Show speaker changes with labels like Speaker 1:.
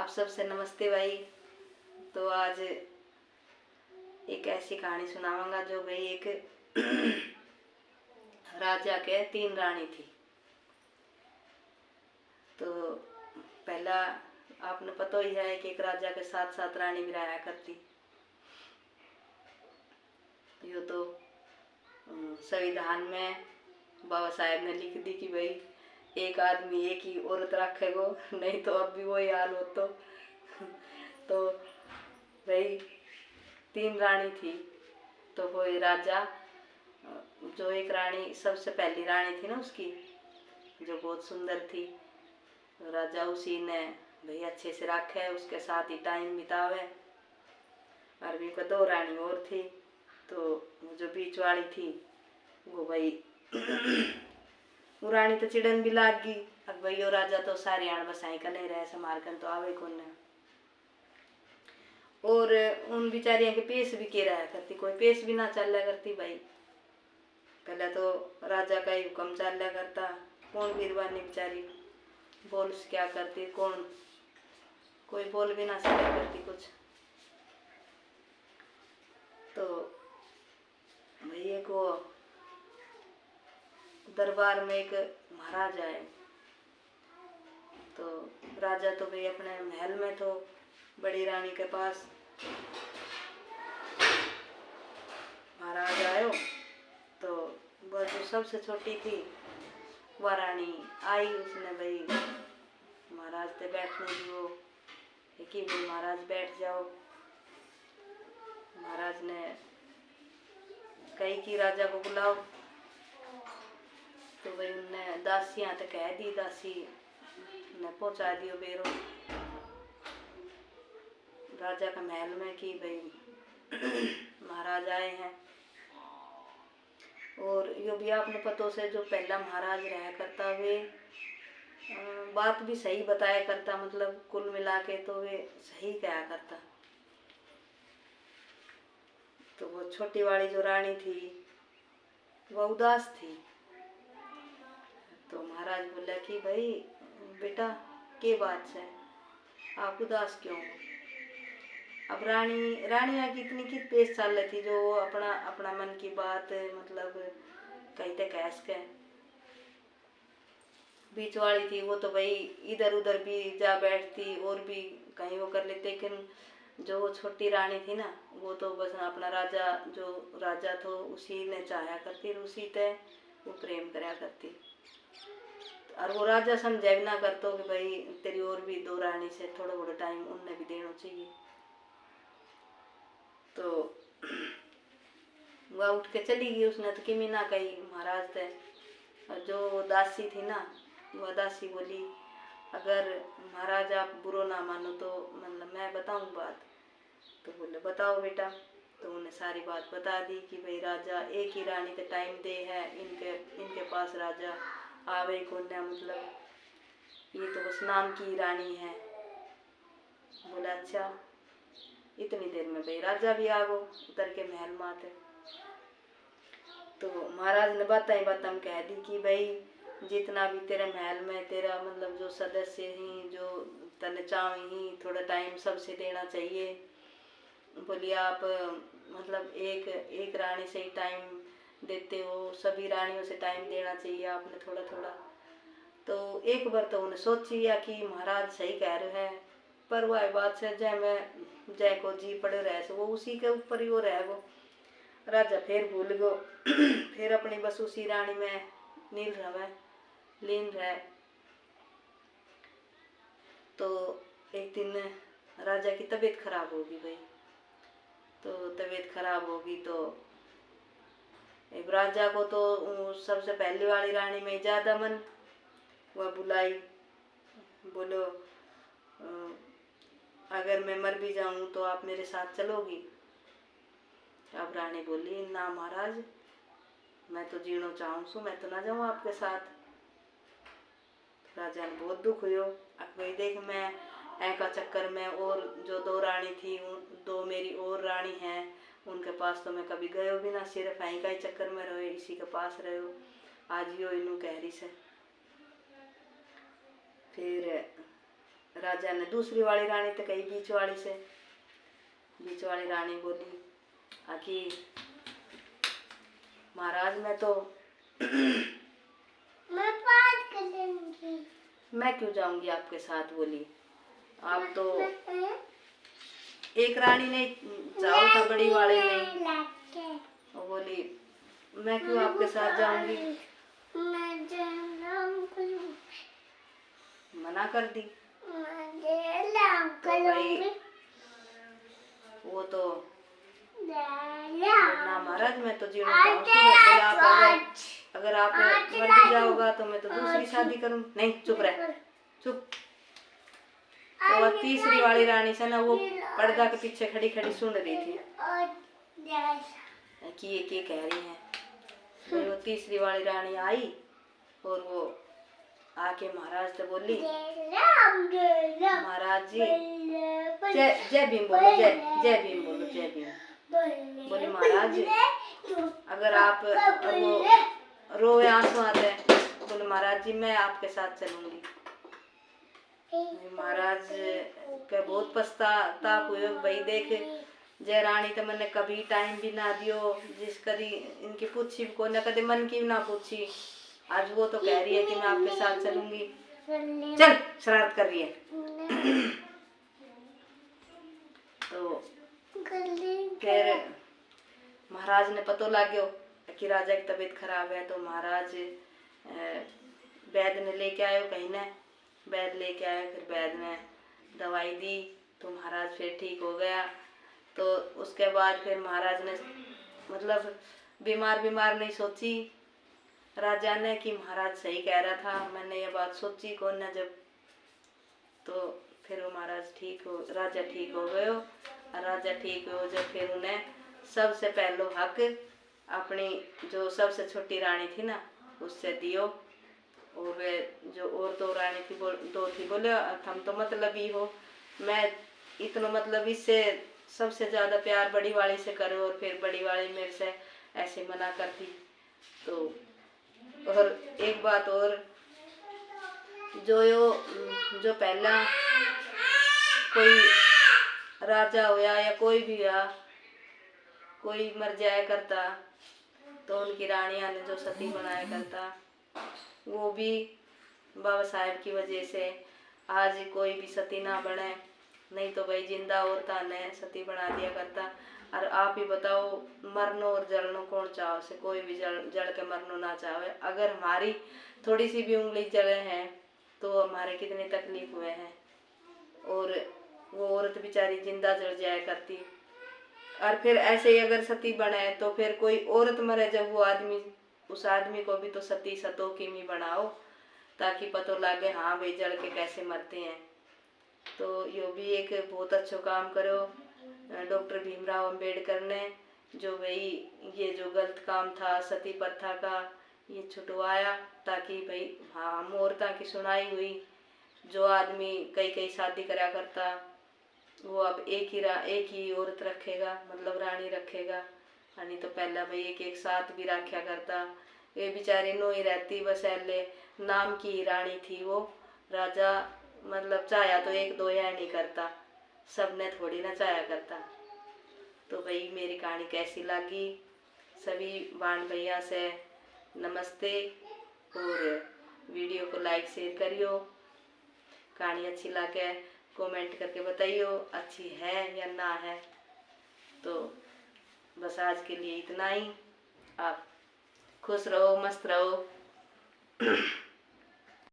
Speaker 1: आप सबसे नमस्ते भाई। तो आज एक ऐसी कहानी सुनाऊंगा जो भाई एक राजा के 3 रानी थी। तो पहला आपने पता ही है कि एक राजा के 7 रानी भी रहा करती। यो तो संविधान में बाबा साहेब ने लिख दी कि भाई एक आदमी एक ही औरत रखेगो, नहीं तो अब भी वही हाल हो। तो भाई 3 रानी थी। तो वो राजा जो एक रानी सबसे पहली रानी थी ना उसकी, जो बहुत सुंदर थी, तो राजा उसी ने भाई अच्छे से रखा है, उसके साथ ही टाइम बितावे। और भी को 2 रानी और थी। तो जो बीच वाली थी वो भाई वो रानी तो चिड़न भी लाग गई। अब भाई वो राजा तो सारी आन बसाई कर नहीं रहे, समारकन तो आवे कौन ने। और उन बिचारियों के पेश भी के रहा करती, कोई पेश भी ना चल करती भाई। पहले तो राजा का ही हुक्म चल करता, कौन बीरबानी बेचारी बोल क्या करती, कौन कोई बोल भी ना चला करती कुछ। तो भैया को दरबार में एक महाराज आए। तो राजा तो भाई अपने महल में, तो बड़ी रानी के पास महाराज आयो। तो वह जो सबसे छोटी थी वह रानी आई, उसने भाई महाराज से बैठने दी। वो कि भाई महाराज बैठ जाओ। महाराज ने कही कि राजा को बुलाओ। तो भाई उनने दासियां तो कह दी, दासी ने पहुंचा दियो बेरो राजा का महल में कि भाई महाराज आए हैं। और यो भी आपने पतों से जो पहला महाराज रहा करता वे बात भी सही बताया करता, मतलब कुल मिला के तो वे सही कहा करता। तो वो छोटी वाली जो रानी थी वह उदास थी। तो महाराज बोला कि भाई बेटा के बात से आप उदास क्यों हो। अब रानियाँ की इतनी की पेश चल रही थी, जो अपना अपना मन की बात मतलब कहते कैस के। बीच वाली थी वो तो भाई इधर उधर भी जा बैठती और भी कहीं वो कर लेते। लेकिन जो वो छोटी रानी थी ना, वो तो बस अपना राजा जो राजा था उसी ने चाहा करती, उसी ते वो प्रेम करा करती। और वो राजा समझा भी ना करता कि भाई तेरी और भी 2 रानी से थोड़ा बड़ा टाइम उनने भी देना चाहिए। तो वह उठ के चली गई। उसने तो किमी ना कही महाराज थे। और जो दासी थी ना, वह दासी बोली अगर महाराज आप बुरो ना मानो तो मतलब मैं बताऊं बात। तो बोले बताओ बेटा। तो उन्हें सारी बात बता दी कि भाई राजा एक ही रानी का टाइम दे है, इनके पास राजा आवे कौन है, मतलब ये तो बस नाम की रानी है। बोला अच्छा। इतनी देर में भाई राजा भी आ गो उतर के महल माते। तो महाराज ने बताई बातम कह दी कि भाई जितना भी तेरे महल में तेरा मतलब जो सदस्य ही जो तने चाहे ही थोड़ा टाइम सबसे देना चाहिए। बोलिए आप मतलब एक रानी से ही टाइम देते हो, सभी रानियों से टाइम देना चाहिए आपने थोड़ा थोड़ा। तो एक बार तो उन्हें सोचिया कि महाराज सही कह रहे हैं, पर वह बात से जय को जी पड़े रहे वो उसी के ऊपर ही वो रह गो। राजा फिर भूल गो फिर अपनी बस उसी रानी में लीन रहे। तो एक दिन राजा की तबीयत खराब होगी भाई। तो तबीयत खराब होगी तो राजा को तो सबसे पहली वाली रानी में ज़्यादा मन, वह बुलाई। बोलो अगर मैं मर भी जाऊं तो आप मेरे साथ चलोगी। अब रानी बोली ना महाराज, मैं तो जीना चाहूँ सो, मैं तो ना जाऊँ आपके साथ। राजा ने बहुत दुख हुयो। अब भाई देख मैं ऐका चक्कर में और जो 2 रानी थी 2 मेरी और रानी हैं उनके पास तो मैं कभी गयो भी ना, सिर्फ ऐ का ही चक्कर में रहो, इसी के पास रहो। आज यो इनू कह रही से। फिर राजा ने दूसरी वाली रानी तो कही बीच वाली से। बीच वाली रानी बोली आखि महाराज मैं तो
Speaker 2: मैं बात करूंगी।
Speaker 1: मैं क्यों जाऊंगी आपके साथ। बोली आप तो एक रानी ने जाओ था बड़ी वाले नहीं। वो बोली मैं क्यों आपके साथ जाऊंगी। मना कर दी। तो भाई वो तो ना महाराज मैं तो जीना चाहूँ। अगर आप मर भी जाओगा तो मैं तो दूसरी शादी करूँ। नहीं चुप रह चुप। तो वह तीसरी वाली रानी से ना वो पर्दा के पीछे खड़ी खड़ी सुन रही थी कि ये क्या कह रही है। फिर वो तीसरी वाली रानी आई और वो आके महाराज से बोली महाराज जी जय जय भीम बोलो। जय भीम बोलो। जय भीम। बोली महाराज जी अगर आप वो रोए आंसू आते बोले महाराज जी मैं आपके साथ चलूंगी। महाराज के बहुत पछताताप हुए भाई देख जय रानी तो मैंने कभी टाइम भी ना दियो जिस कदी इनकी पूछी को न कदे मन की ना पूछी। आज वो तो कह रही है कि मैं आपके साथ चलूंगी। चल शरारत कर रही है। तो फिर महाराज ने पतो लाग्यो कि राजा की तबीयत खराब है। तो महाराज वैद्य ने लेके आयो कहीं ने। वैद्य लेके आया। फिर वैद्य ने दवाई दी तो महाराज फिर ठीक हो गया। तो उसके बाद फिर महाराज ने मतलब बीमार नहीं सोची राजा ने कि महाराज सही कह रहा था। मैंने ये बात सोची कौन ना जब। तो फिर वो महाराज राजा ठीक हो गयो। राजा ठीक हो जब फिर उन्हें सबसे पहलो हक अपनी जो सबसे छोटी रानी थी ना उससे दियो। और वे जो और दो रानी थी दो थी बोले हम तो मतलब ही हो मैं इतना मतलब इससे सबसे ज्यादा प्यार बड़ी वाली से करो। और फिर बड़ी वाली मेरे से ऐसे मना करती। तो और एक बात और जो पहला कोई राजा होया या कोई भी हुआ कोई मर जाया करता तो उनकी रानियां ने जो सती बनाया करता वो भी बाबा साहेब की वजह से आज कोई भी सती ना बने। नहीं तो भाई जिंदा औरता ने सती बना दिया करता। और आप ही बताओ मरनो और जलनो कौन चाहो से। कोई भी जल के मरनो ना चाहे। अगर हमारी थोड़ी सी भी उंगली जले हैं तो हमारे कितनी तकलीफ हुए हैं। और वो औरत बेचारी जिंदा जल जाया करती। और फिर ऐसे ही अगर सती बने तो फिर कोई औरत मरे जब वो आदमी उस आदमी को भी तो सती सतोखी में बनाओ ताकि पतो लगे हाँ भाई जल के कैसे मरते हैं। तो यो भी एक बहुत अच्छा काम करो डॉक्टर भीमराव अंबेडकर ने जो भाई ये जो गलत काम था सती प्रथा का ये छुटवाया ताकि भाई हाँ हम औरतों की सुनाई हुई। जो आदमी कई शादी करा करता वो अब एक ही औरत रखेगा मतलब रानी रखेगा। नहीं तो पहला भाई एक साथ भी रखा करता। ये बेचारी नो ही रहती बस ऐले नाम की ही रानी थी वो। राजा मतलब चाया तो एक दो या नहीं करता सबने थोड़ी ना चाया करता। तो भाई मेरी कहानी कैसी लगी सभी बाण भैया से नमस्ते। और वीडियो को लाइक शेयर करियो। कहानी अच्छी लगे कमेंट करके बताइयो अच्छी है या ना है। तो बस आज के लिए इतना ही। आप खुश रहो मस्त रहो।